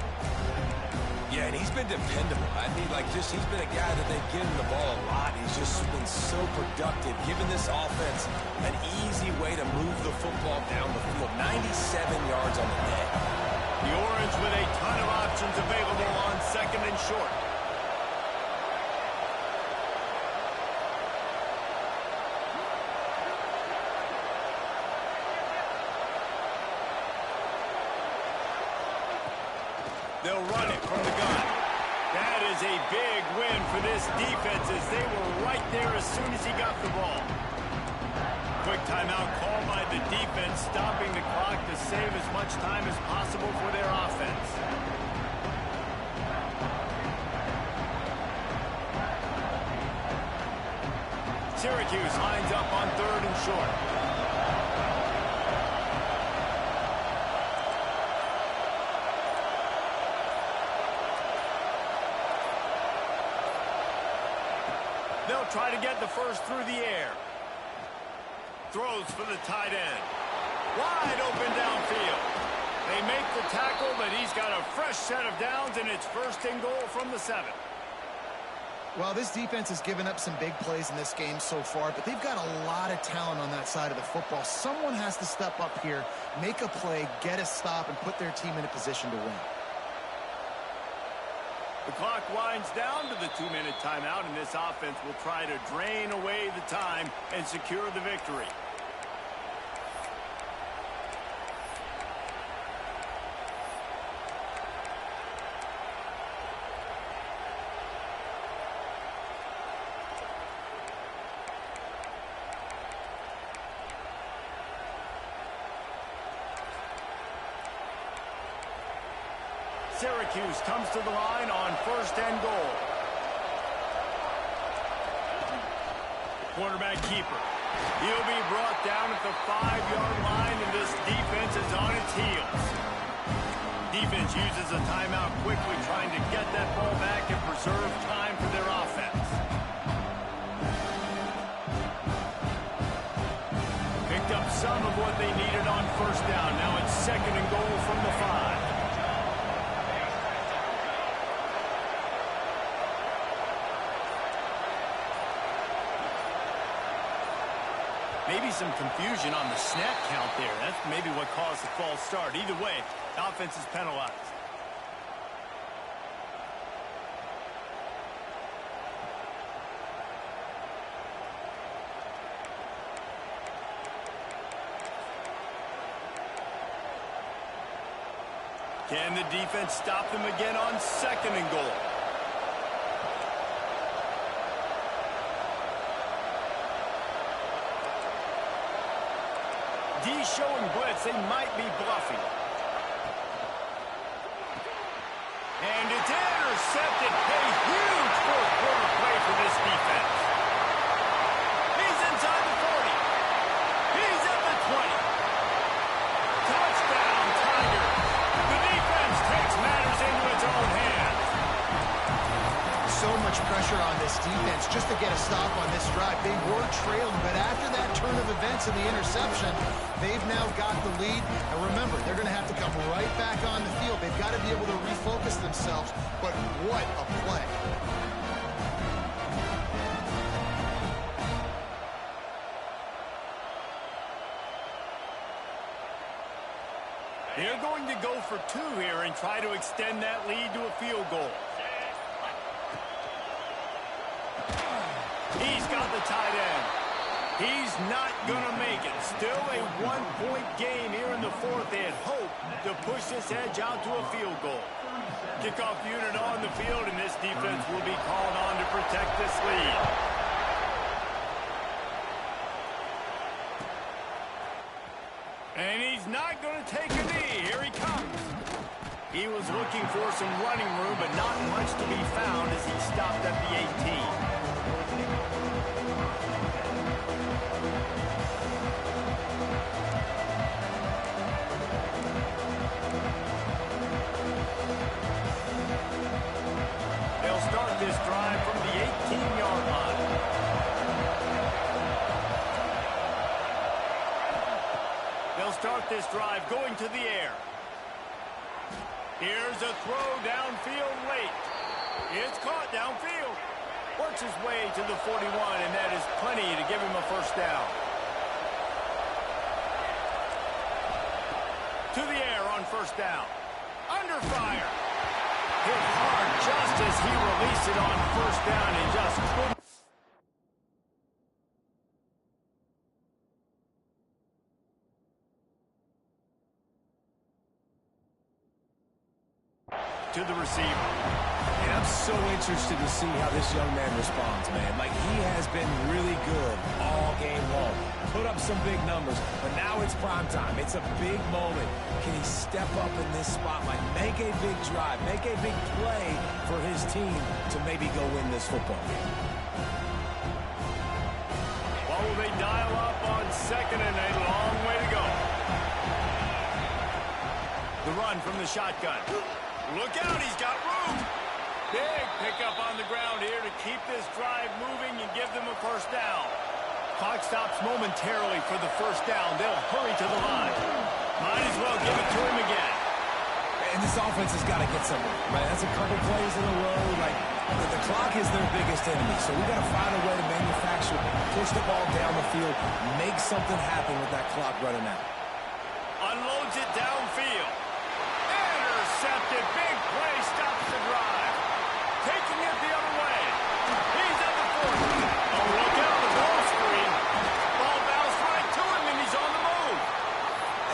Yeah, and he's been dependable. I mean, he's been a guy that they've given the ball a lot. He's just been so productive, giving this offense an easy way to move the football down the field. 97 yards on the day.
The Orange with a ton of options available on 2nd and short. They'll run it from the gun. That is a big win for this defense as they were right there as soon as he got the ball. Quick timeout called by the defense, stopping the clock to save as much time as possible for their offense. Syracuse lines up on 3rd and short. They'll try to get the first through the air. Throws for the tight end. Wide open downfield. They make the tackle, but he's got a fresh set of downs, and it's 1st and goal from the 7.
Well, this defense has given up some big plays in this game so far, but they've got a lot of talent on that side of the football. Someone has to step up here, make a play, get a stop, and put their team in a position to win.
The clock winds down to the 2-minute timeout, and this offense will try to drain away the time and secure the victory. Syracuse comes to the line on 1st and goal. Quarterback keeper. He'll be brought down at the 5-yard line, and this defense is on its heels. Defense uses a timeout quickly, trying to get that ball back and preserve time for their offense. Picked up some of what they needed on 1st down. Now it's 2nd and goal from the 5. Maybe some confusion on the snap count there. That's maybe what caused the false start. Either way, the offense is penalized. Can the defense stop them again on 2nd and goal? D showing blitz. They might be bluffing. And it's intercepted. A huge fourth-quarter play for this defense. He's inside the 40. He's at the 20. Touchdown, Tigers. The defense takes matters into its own hands.
So much pressure on this defense just to get a stop on this drive. They were trailing, but after that turn of events and the interception, they've now got the lead. And remember, they're going to have to come right back on the field. They've got to be able to refocus themselves. But what a play.
They're going to go for 2 here and try to extend that lead to a field goal. He's got the tight end. He's not going to make it. Still a 1-point game here in the 4th. They had hoped to push this edge out to a field goal. Kickoff unit on the field, and this defense will be called on to protect this lead. And he not going to take a knee. Here he comes. He was looking for some running room, but not much to be found as he stopped at the 18. This drive from the 18-yard line. They'll start this drive going to the air. Here's a throw downfield late. It's caught downfield. Works his way to the 41, and that is plenty to give him a first down. To the air on first down. Under fire. Hit hard just as he released it on first down and just couldn't. To the receiver.
And I'm so interested to see how this young man responds, man. Like, he has been really good all game long. Put up some big numbers, but now it's prime time. It's a big moment. Can he step up in this spotlight, make a big drive, make a big play for his team to maybe go win this football game?
What will they dial up on second and a long way to go? The run from the shotgun. Look out, he's got room. Big pickup on the ground here to keep this drive moving and give them a first down. Clock stops momentarily for the first down. They'll hurry to the line. Might as well give it to him again.
And this offense has got to get somewhere, right? That's a couple plays in a row. Like, the clock is their biggest enemy, so we got to find a way to manufacture, push the ball down the field, make something happen with that clock running out.
Unloads it downfield. Intercepted. Big play stops the drive. Taking it the other way. He's at the 40. Oh, look out, the ball screen. Ball bounced right to him, and he's on the move.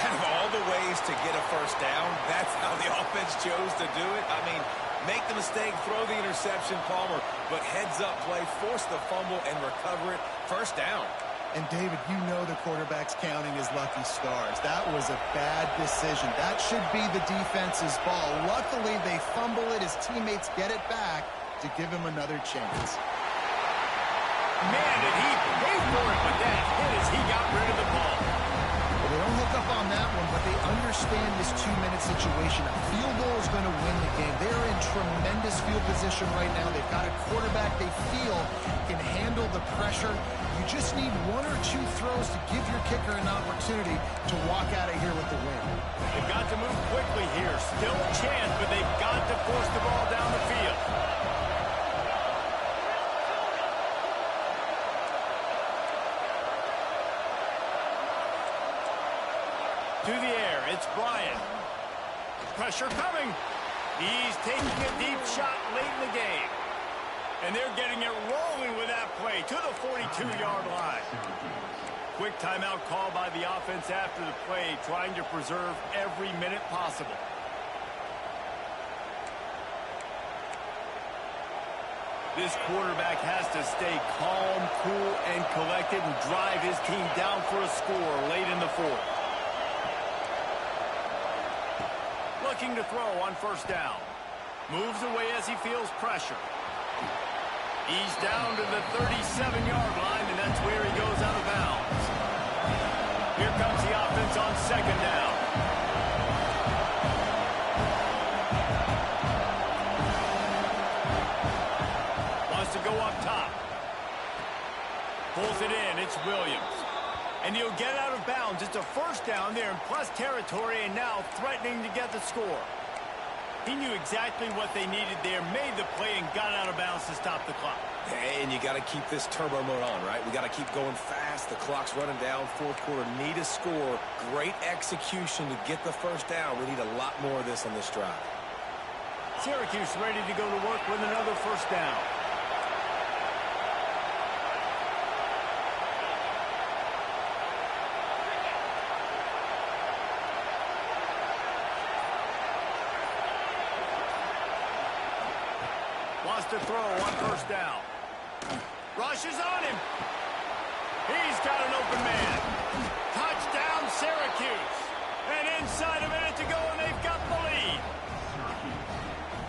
Out of all the ways to get a first down, that's how the offense chose to do it. I mean, make the mistake, throw the interception, Palmer, but heads-up play, force the fumble, and recover it. First down.
And, David, you know the quarterback's counting his lucky stars. That was a bad decision. That should be the defense's ball. Luckily, they fumble it. His teammates get it back to give him another chance.
Man, did he pay for it with that hit as he got rid of the ball.
Well, they don't hook up on that one, but they understand this two-minute situation. A field goal is going to win the game. They're in tremendous field position right now. They've got a quarterback they feel can handle the pressure. You just need one or two throws to give your kicker an opportunity to walk out of here with the win.
They've got to move quickly here. Still a chance, but they've got to force the ball down the field. To the air, it's Bryant. Pressure coming. He's taking a deep shot late in the game. And they're getting it rolling with that play to the 42-yard line. Quick timeout call by the offense after the play, trying to preserve every minute possible. This quarterback has to stay calm, cool, and collected and drive his team down for a score late in the fourth. Looking to throw on first down. Moves away as he feels pressure. He's down to the 37-yard line, and that's where he goes out of bounds. Here comes the offense on second down. Wants to go up top. Pulls it in. It's Williams. And he'll get out of bounds. It's a first down there in plus territory, and now threatening to get the score. He knew exactly what they needed there, made the play, and got out of bounds to stop the clock.
And you got to keep this turbo mode on, right? We got to keep going fast. The clock's running down. Fourth quarter, need a score. Great execution to get the first down. We need a lot more of this on this drive.
Syracuse ready to go to work with another first down. Wants to throw on first down. Rushes on him. He's got an open man. Touchdown, Syracuse. And inside a minute to go, and they've got the lead.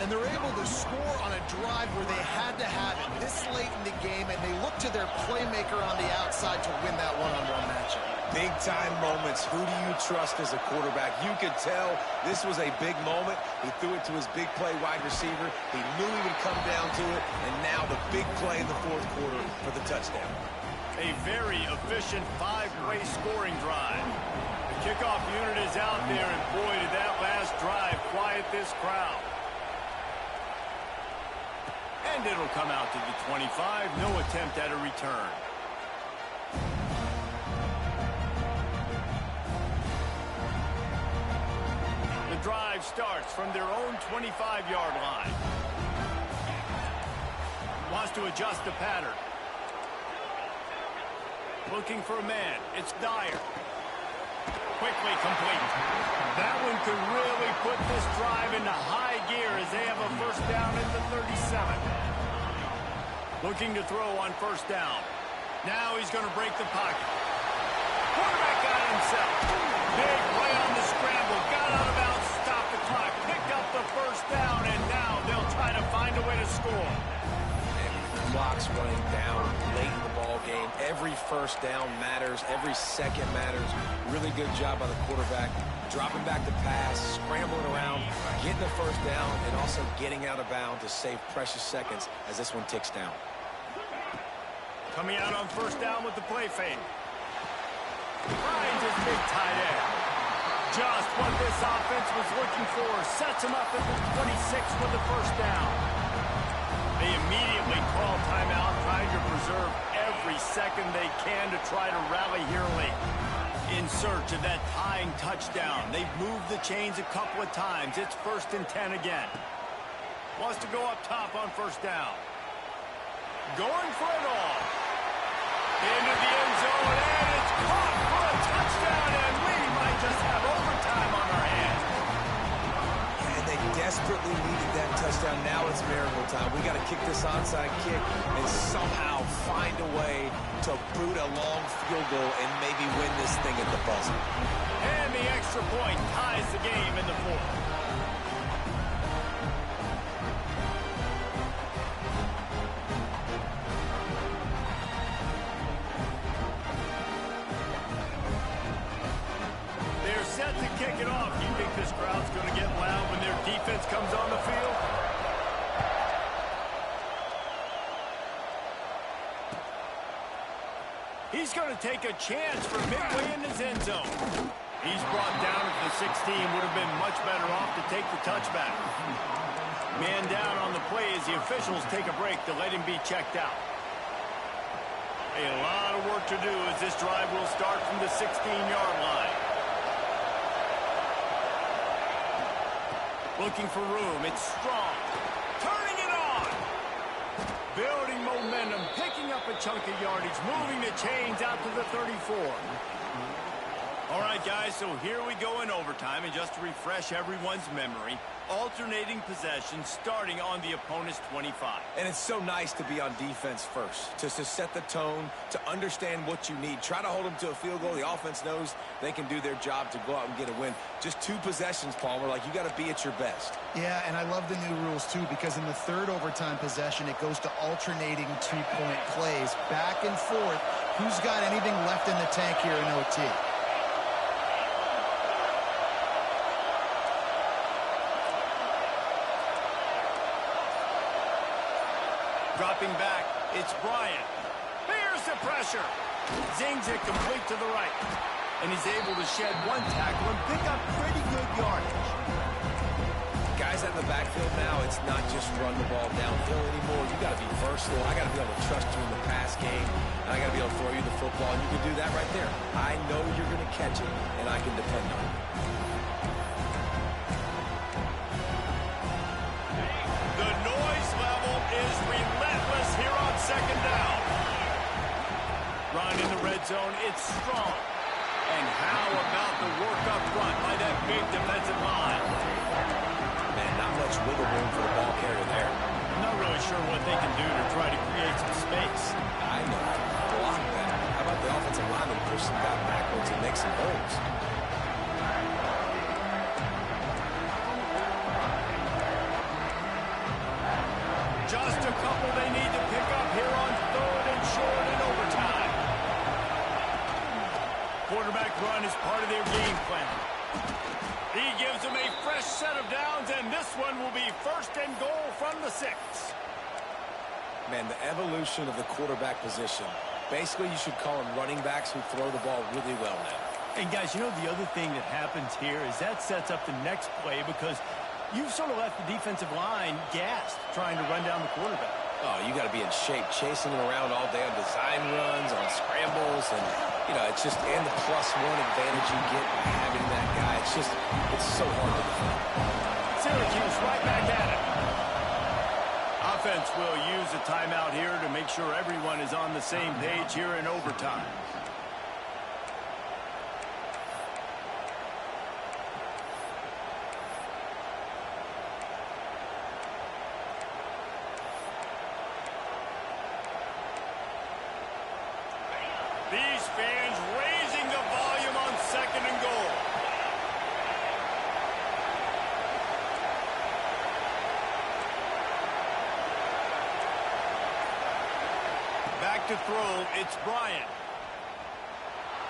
And they're able to score on a drive where they had to have it this late in the game, and they look to their playmaker on the outside to win that one-on-one matchup.
Big-time moments. Who do you trust as a quarterback? You could tell this was a big moment. He threw it to his big play wide receiver. He knew he would come down to it, and now the big play in the fourth quarter for the touchdown.
A very efficient five-way scoring drive. The kickoff unit is out there, and boy, did that last drive quiet this crowd. And it'll come out to the 25. No attempt at a return. The drive starts from their own 25-yard line. Wants to adjust the pattern. Looking for a man. It's Dyer. Quickly complete. That one could really put this drive into high gear as they have a first down at the 37. Looking to throw on first down. Now he's going to break the pocket. Quarterback got it himself. Big play on the scramble. Got out of bounds, stopped the clock, picked up the first down, and now they'll try to find a way to score.
Clock's running down late in the ball game. Every first down matters. Every second matters. Really good job by the quarterback. Dropping back to pass, scrambling around, getting the first down, and also getting out of bounds to save precious seconds as this one ticks down.
Coming out on first down with the play fake. Finds his big tight end. Just what this offense was looking for. Sets him up at the 26 with the first down. They immediately call timeout, trying to preserve every second they can to try to rally here late. In search of that tying touchdown. They've moved the chains a couple of times. It's 1st and 10 again. Wants to go up top on first down. Going for it all. Into the end zone, and it's caught for a touchdown, and we might just have overtime on our hands.
And they desperately needed that touchdown. Now it's miracle time. We got to kick this onside kick and somehow find a way to boot a long field goal and maybe win this thing at the buzzer.
And the extra point ties the game in the fourth. They're set to kick it off. You think this crowd's going to get loud when their defense comes on the field? He's going to take a chance for midway in his end zone. He's brought down at the 16. Would have been much better off to take the touchback. Man down on the play as the officials take a break to let him be checked out. A lot of work to do as this drive will start from the 16-yard line. Looking for room. It's strong. Turning it on. Building momentum. Picking up a chunk of yardage. Moving the chains out to the 34. All right, guys, so here we go in overtime. And just to refresh everyone's memory, alternating possession starting on the opponent's 25.
And it's so nice to be on defense first, to set the tone, to understand what you need. Try to hold them to a field goal. The offense knows they can do their job to go out and get a win. Just 2 possessions, Palmer. Like, you got to be at your best.
Yeah, and I love the new rules, too, because in the third overtime possession, it goes to alternating 2-point plays, back and forth. Who's got anything left in the tank here in OT?
Dropping back, it's Bryant. Here's the pressure. Zings it complete to the right. And he's able to shed 1 tackle and pick up pretty good yardage.
Guys out in the backfield now, it's not just run the ball downhill anymore. You got to be versatile. I got to be able to trust you in the pass game. And I got to be able to throw you the football. And you can do that right there. I know you're going to catch it, and I can depend on it.
The noise level is relentless here on second down. Run in the red zone, it's strong. And how about the work up front by that big defensive line?
Man, not much wiggle room for the ball carrier there.
I'm not really sure what they can do to try to create some space.
I know. Block that. How about the offensive lineman push some guy backwards and make some holes?
quarterback run is part of their game plan. He gives them a fresh set of downs, and this one will be 1st and goal from the 6.
Man, the evolution of the quarterback position. Basically, you should call them running backs who throw the ball really well now.
And guys, you know, the other thing that happens here is that sets up the next play because you've sort of left the defensive line gassed trying to run down the quarterback.
Oh, you got to be in shape, chasing him around all day on design runs, on scrambles, and, you know, it's just, and the +1 advantage you get by having that guy. It's just, it's so hard to defend.
Syracuse right back at it. Offense will use a timeout here to make sure everyone is on the same page here in overtime. These fans raising the volume on 2nd and goal. Back to throw, it's Bryant.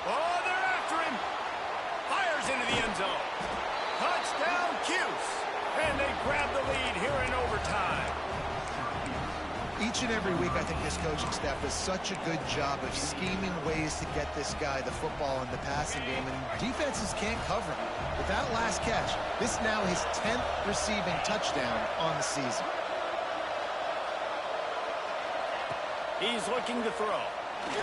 Oh, they're after him. Fires into the end zone. Touchdown, Cuse. And they grab the lead here in overtime.
Each and every week, I think this coaching staff does such a good job of scheming ways to get this guy the football in the passing game, and defenses can't cover him. With that last catch, this now his 10th receiving touchdown on the season.
He's looking to throw. Did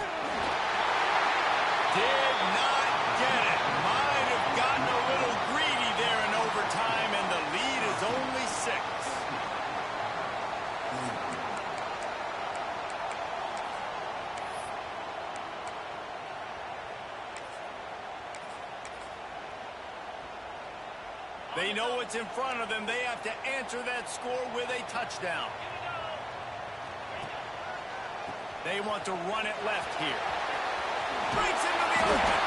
not get it. Might have gotten a little greedy there in overtime, and the lead is only 6. They know what's in front of them. They have to answer that score with a touchdown. They want to run it left here. Breaks into the open.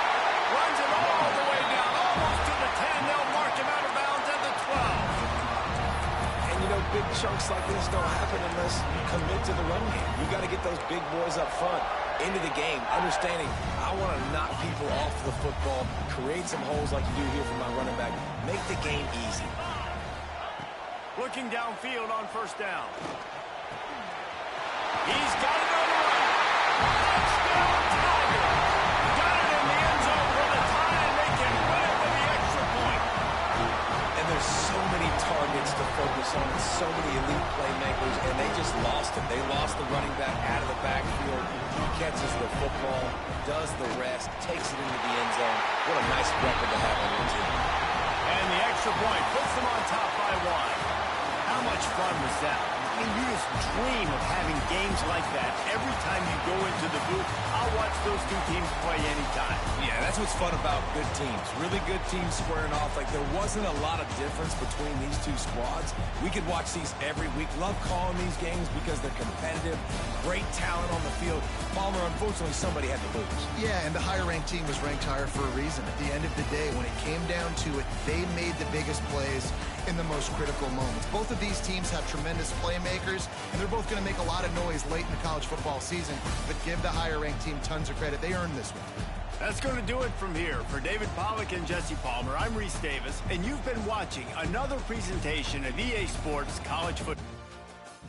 Runs it all the way down, almost to the 10. They'll mark him out of bounds at the 12.
And, you know, big chunks like this don't happen unless you commit to the run game. You got to get those big boys up front into the game, understanding I want to knock people off the football, create some holes like you do here for my running back, make the game easy.
Looking downfield on 1st down. He's got it on the run. Touchdown, Tiger. Got it in the end zone for the tie, and they can win it with the extra point.
And there's so many targets to focus on and so many elite playmakers, and they just lost it. They lost the running back out of the backfield. He catches the football, does the rest, takes it into the end zone. What a nice weapon to have on your team.
And the extra point puts them on top by 1. How much fun was that? I mean, you just dream of having games like that every time you go into the booth. I'll watch those two teams play anytime.
Yeah, that's what's fun about good teams. Really good teams squaring off. Like, there wasn't a lot of difference between these two squads. We could watch these every week. Love calling these games because they're competitive. Great talent on the field. Palmer, unfortunately, somebody had to lose.
Yeah, and the higher-ranked team was ranked higher for a reason. At the end of the day, when it came down to it, they made the biggest plays in the most critical moments. Both of these teams have tremendous playmakers, and they're both going to make a lot of noise late in the college football season, but give the higher-ranked team tons of credit. They earned this one.
That's going to do it from here. For David Pollack and Jesse Palmer, I'm Reese Davis, and you've been watching another presentation of EA Sports College Football.